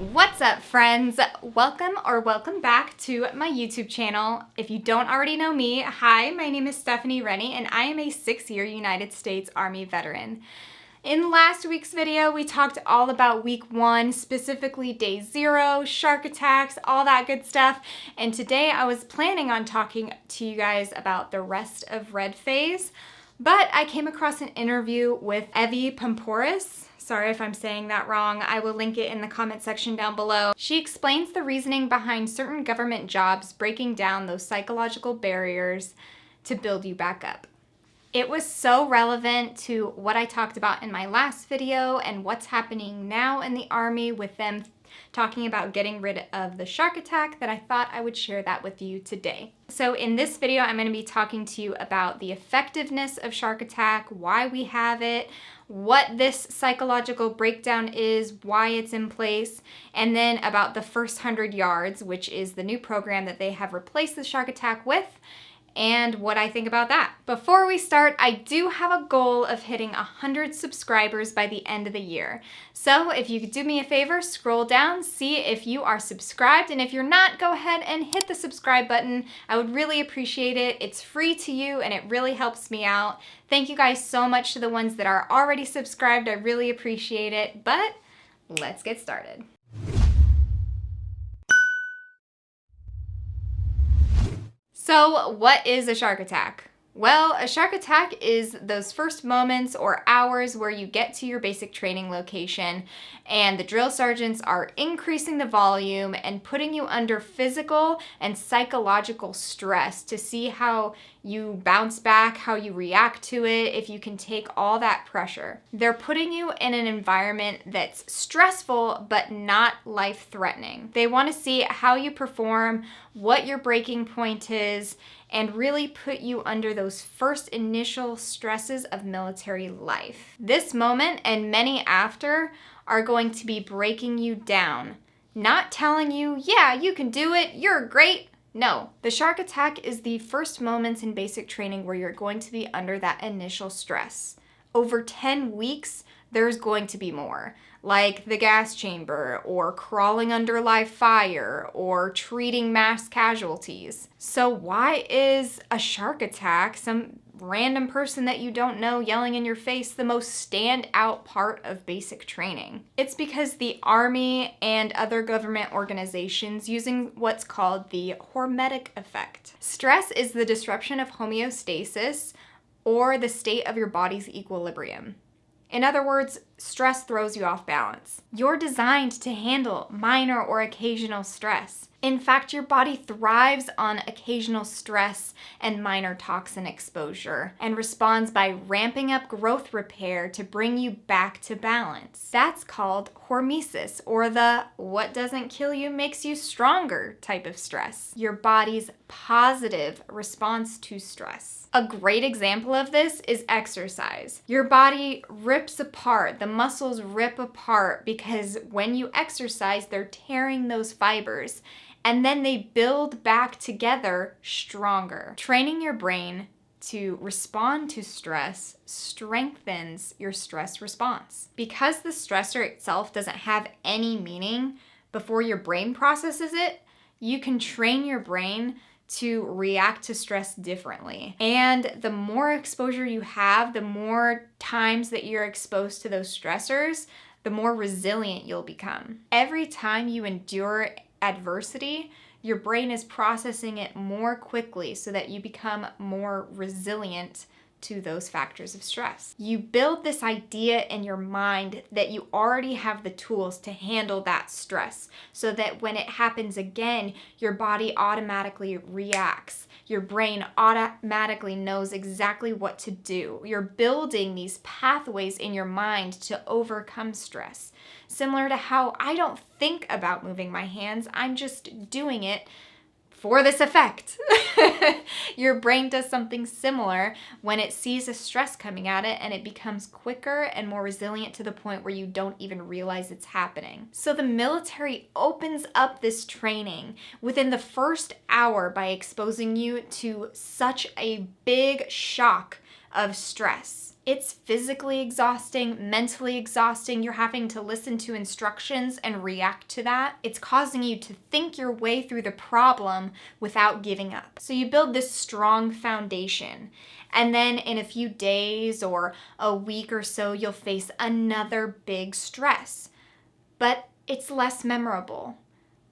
What's up, friends? Welcome back to my YouTube channel. If you don't already know me, hi, my name is Stephanie Rennie and I am a 6-year United States Army veteran. In last week's video, we talked all about week 1, specifically day 0, shark attacks, all that good stuff. And today I was planning on talking to you guys about the rest of red phase, but I came across an interview with Evy Poumpouras. Sorry if I'm saying that wrong. I will link it in the comment section down below. She explains the reasoning behind certain government jobs breaking down those psychological barriers to build you back up. It was so relevant to what I talked about in my last video and what's happening now in the Army with them talking about getting rid of the shark attack that I thought I would share that with you today. So in this video, I'm going to be talking to you about the effectiveness of shark attack, why we have it, what this psychological breakdown is, why it's in place, and then about the first 100 yards, which is the new program that they have replaced the shark attack with, and what I think about that. Before we start, I do have a goal of hitting 100 subscribers by the end of the year. So if you could do me a favor, scroll down, see if you are subscribed, and if you're not, go ahead and hit the subscribe button. I would really appreciate it. It's free to you and it really helps me out. Thank you guys so much to the ones that are already subscribed. I really appreciate it, but let's get started. So what is a shark attack? Well, a shark attack is those first moments or hours where you get to your basic training location and the drill sergeants are increasing the volume and putting you under physical and psychological stress to see how you bounce back, how you react to it, if you can take all that pressure. They're putting you in an environment that's stressful but not life-threatening. They want to see how you perform, what your breaking point is, and really put you under those first initial stresses of military life. This moment and many after are going to be breaking you down, not telling you, yeah, you can do it, you're great. No, the shark attack is the first moments in basic training where you're going to be under that initial stress. Over 10 weeks, there's going to be more, like the gas chamber, or crawling under live fire, or treating mass casualties. So why is a shark attack, some random person that you don't know yelling in your face, the most standout part of basic training? It's because the Army and other government organizations using what's called the hormetic effect. Stress is the disruption of homeostasis, or the state of your body's equilibrium. In other words, stress throws you off balance. You're designed to handle minor or occasional stress. In fact, your body thrives on occasional stress and minor toxin exposure and responds by ramping up growth repair to bring you back to balance. That's called hormesis, or the what doesn't kill you makes you stronger type of stress. Your body's positive response to stress. A great example of this is exercise. Your body rips apart, the muscles rip apart because when you exercise, they're tearing those fibers and then they build back together stronger. Training your brain to respond to stress strengthens your stress response. Because the stressor itself doesn't have any meaning before your brain processes it, you can train your brain to react to stress differently. And the more exposure you have, the more times that you're exposed to those stressors, the more resilient you'll become. Every time you endure adversity, your brain is processing it more quickly so that you become more resilient to those factors of stress. You build this idea in your mind that you already have the tools to handle that stress so that when it happens again, your body automatically reacts. Your brain automatically knows exactly what to do. You're building these pathways in your mind to overcome stress. Similar to how I don't think about moving my hands, I'm just doing it for this effect. Your brain does something similar when it sees a stress coming at it and it becomes quicker and more resilient to the point where you don't even realize it's happening. So the military opens up this training within the first hour by exposing you to such a big shock of stress. It's physically exhausting, mentally exhausting. You're having to listen to instructions and react to that. It's causing you to think your way through the problem without giving up. So you build this strong foundation. And then in a few days or a week or so, you'll face another big stress. But it's less memorable,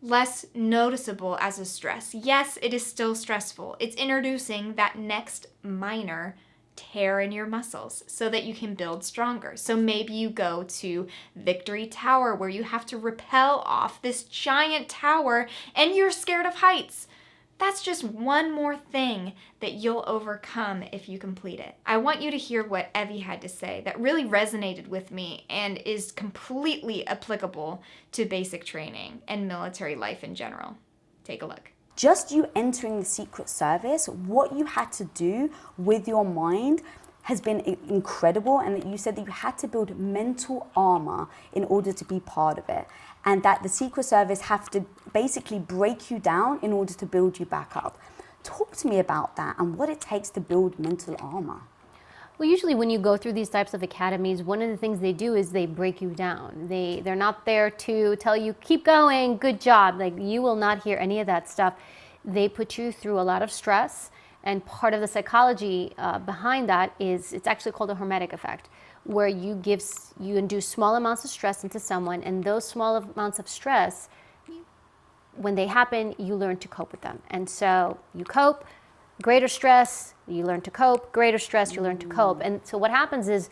less noticeable as a stress. Yes, it is still stressful. It's introducing that next minor tear in your muscles so that you can build stronger. So maybe you go to Victory Tower where you have to rappel off this giant tower and you're scared of heights. That's just one more thing that you'll overcome if you complete it. I want you to hear what Evy had to say that really resonated with me and is completely applicable to basic training and military life in general. Take a look. Just you entering the Secret Service, what you had to do with your mind has been incredible, and that you said that you had to build mental armor in order to be part of it, and that the Secret Service have to basically break you down in order to build you back up. Talk to me about that and what it takes to build mental armor. Well, usually when you go through these types of academies, one of the things they do is they break you down. They're not there to tell you, keep going, good job. Like, you will not hear any of that stuff. They put you through a lot of stress, and part of the psychology behind that is, it's actually called a hormetic effect, where you induce small amounts of stress into someone, and those small amounts of stress, when they happen, you learn to cope with them. And so you cope, greater stress, you learn to cope, greater stress, you learn to cope. And so what happens is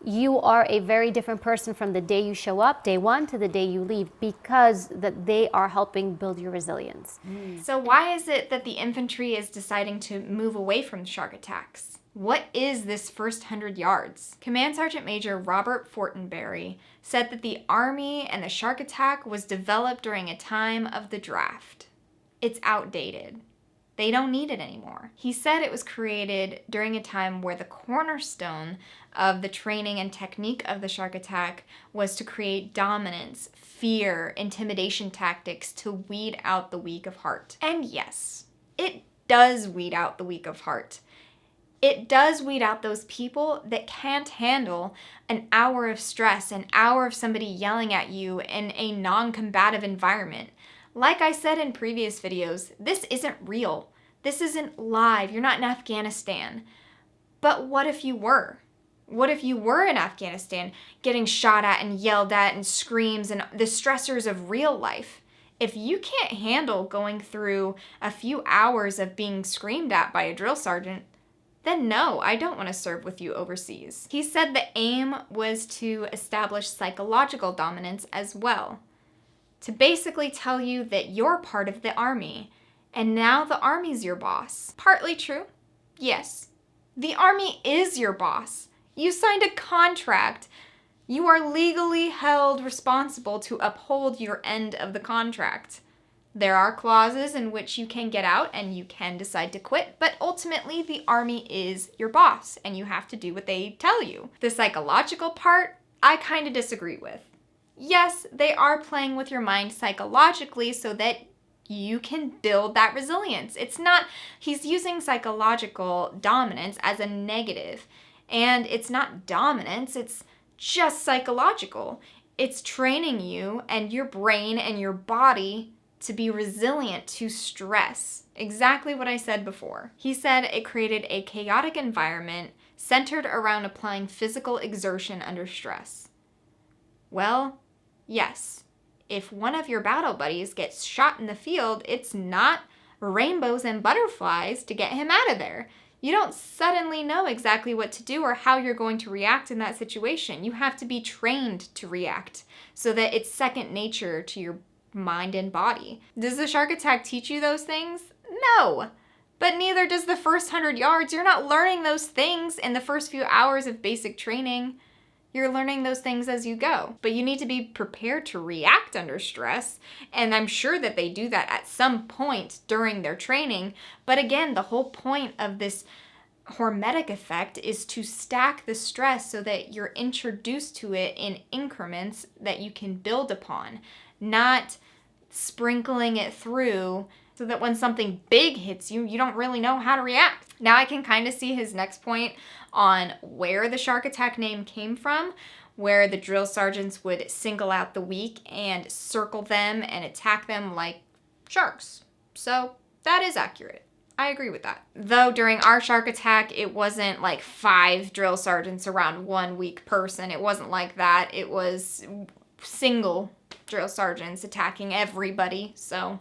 you are a very different person from the day you show up, day one, to the day you leave, because that they are helping build your resilience. So why is it that the infantry is deciding to move away from shark attacks? What is this first 100 yards? Command Sergeant Major Robert Fortenberry said that the Army and the shark attack was developed during a time of the draft. It's outdated. They don't need it anymore. He said it was created during a time where the cornerstone of the training and technique of the shark attack was to create dominance, fear, intimidation tactics to weed out the weak of heart. And yes, it does weed out the weak of heart. It does weed out those people that can't handle an hour of stress, an hour of somebody yelling at you in a non-combative environment. Like I said in previous videos, this isn't real. This isn't live. You're not in Afghanistan. But what if you were? What if you were in Afghanistan getting shot at and yelled at and screams and the stressors of real life? If you can't handle going through a few hours of being screamed at by a drill sergeant, then no, I don't want to serve with you overseas. He said the aim was to establish psychological dominance as well, to basically tell you that you're part of the Army, and now the Army's your boss. Partly true, yes. The Army is your boss. You signed a contract. You are legally held responsible to uphold your end of the contract. There are clauses in which you can get out and you can decide to quit, but ultimately the Army is your boss and you have to do what they tell you. The psychological part, I kind of disagree with. Yes, they are playing with your mind psychologically so that you can build that resilience. It's not, he's using psychological dominance as a negative, and it's not dominance, it's just psychological. It's training you and your brain and your body to be resilient to stress. Exactly what I said before. He said it created a chaotic environment centered around applying physical exertion under stress. Well, yes. If one of your battle buddies gets shot in the field, it's not rainbows and butterflies to get him out of there. You don't suddenly know exactly what to do or how you're going to react in that situation. You have to be trained to react so that it's second nature to your mind and body. Does the shark attack teach you those things? No. But neither does the first 100 yards. You're not learning those things in the first few hours of basic training. You're learning those things as you go. But you need to be prepared to react under stress. And I'm sure that they do that at some point during their training. But again, the whole point of this hormetic effect is to stack the stress so that you're introduced to it in increments that you can build upon, not sprinkling it through so that when something big hits you, you don't really know how to react. Now I can kind of see his next point on where the shark attack name came from, where the drill sergeants would single out the weak and circle them and attack them like sharks. So that is accurate. I agree with that. Though during our shark attack, it wasn't like 5 drill sergeants around one weak person. It wasn't like that. It was single drill sergeants attacking everybody.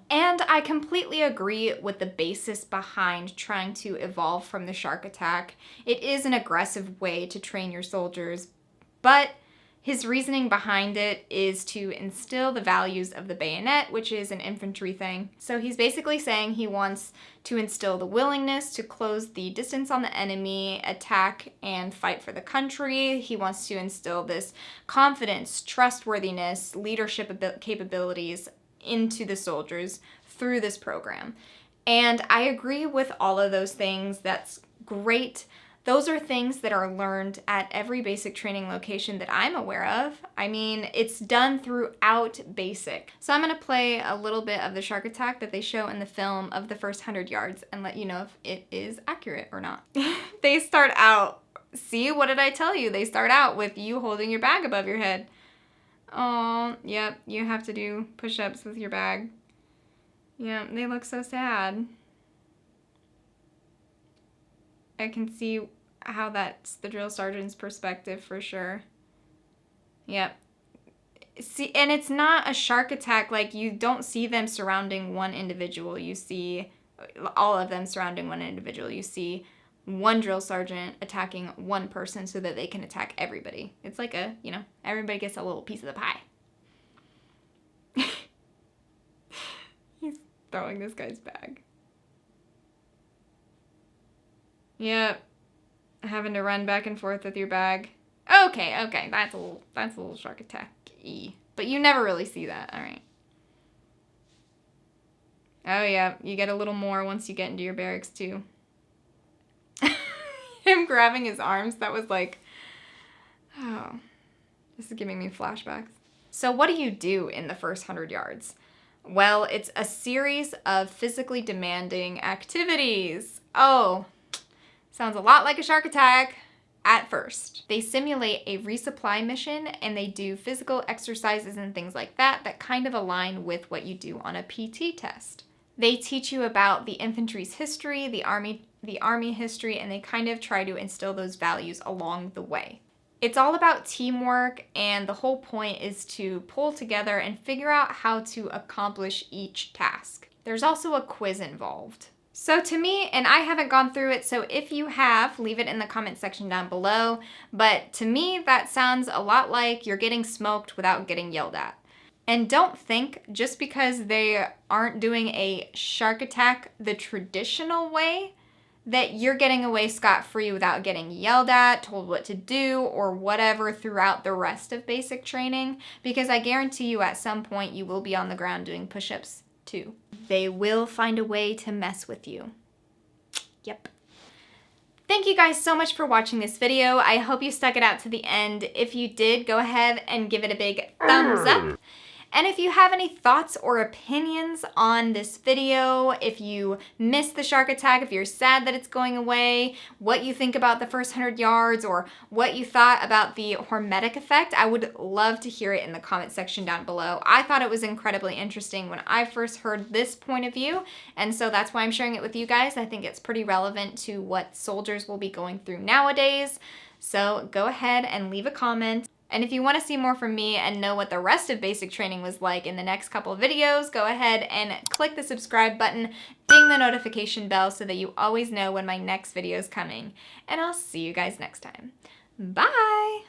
And I completely agree with the basis behind trying to evolve from the shark attack. It is an aggressive way to train your soldiers, but his reasoning behind it is to instill the values of the bayonet, which is an infantry thing. So he's basically saying he wants to instill the willingness to close the distance on the enemy, attack, and fight for the country. He wants to instill this confidence, trustworthiness, leadership capabilities into the soldiers through this program. And I agree with all of those things. That's great. Those are things that are learned at every basic training location that I'm aware of. I mean, it's done throughout basic. So I'm going to play a little bit of the shark attack that they show in the film of the first 100 yards and let you know if it is accurate or not. They start out, see, what did I tell you? They start out with you holding your bag above your head. Oh, yep, you have to do push-ups with your bag. Yeah, they look so sad. I can see how that's the drill sergeant's perspective for sure. Yep. See, and it's not a shark attack. Like, you don't see them surrounding one individual. You see all of them surrounding one individual. You see one drill sergeant attacking one person so that they can attack everybody. It's like a, you know, everybody gets a little piece of the pie. He's throwing this guy's bag. Yep. Having to run back and forth with your bag. Okay, that's a little shark attack-y. But you never really see that, alright. Oh yeah, you get a little more once you get into your barracks too. Him grabbing his arms, that was like, oh, this is giving me flashbacks. So what do you do in the first 100 yards? Well, it's a series of physically demanding activities. Oh, sounds a lot like a shark attack at first. They simulate a resupply mission and they do physical exercises and things like that that kind of align with what you do on a PT test. They teach you about the infantry's history, the army history, and they kind of try to instill those values along the way. It's all about teamwork, and the whole point is to pull together and figure out how to accomplish each task. There's also a quiz involved. So to me, and I haven't gone through it, so if you have, leave it in the comment section down below, but to me that sounds a lot like you're getting smoked without getting yelled at. And don't think just because they aren't doing a shark attack the traditional way that you're getting away scot-free without getting yelled at, told what to do, or whatever throughout the rest of basic training, because I guarantee you at some point you will be on the ground doing push-ups too. They will find a way to mess with you. Yep. Thank you guys so much for watching this video. I hope you stuck it out to the end. If you did, go ahead and give it a big thumbs up. And if you have any thoughts or opinions on this video, if you missed the shark attack, if you're sad that it's going away, what you think about the first 100 yards, or what you thought about the hormetic effect, I would love to hear it in the comment section down below. I thought it was incredibly interesting when I first heard this point of view, and so that's why I'm sharing it with you guys. I think it's pretty relevant to what soldiers will be going through nowadays. So go ahead and leave a comment. And if you want to see more from me and know what the rest of basic training was like in the next couple of videos, go ahead and click the subscribe button, ding the notification bell so that you always know when my next video is coming. And I'll see you guys next time. Bye!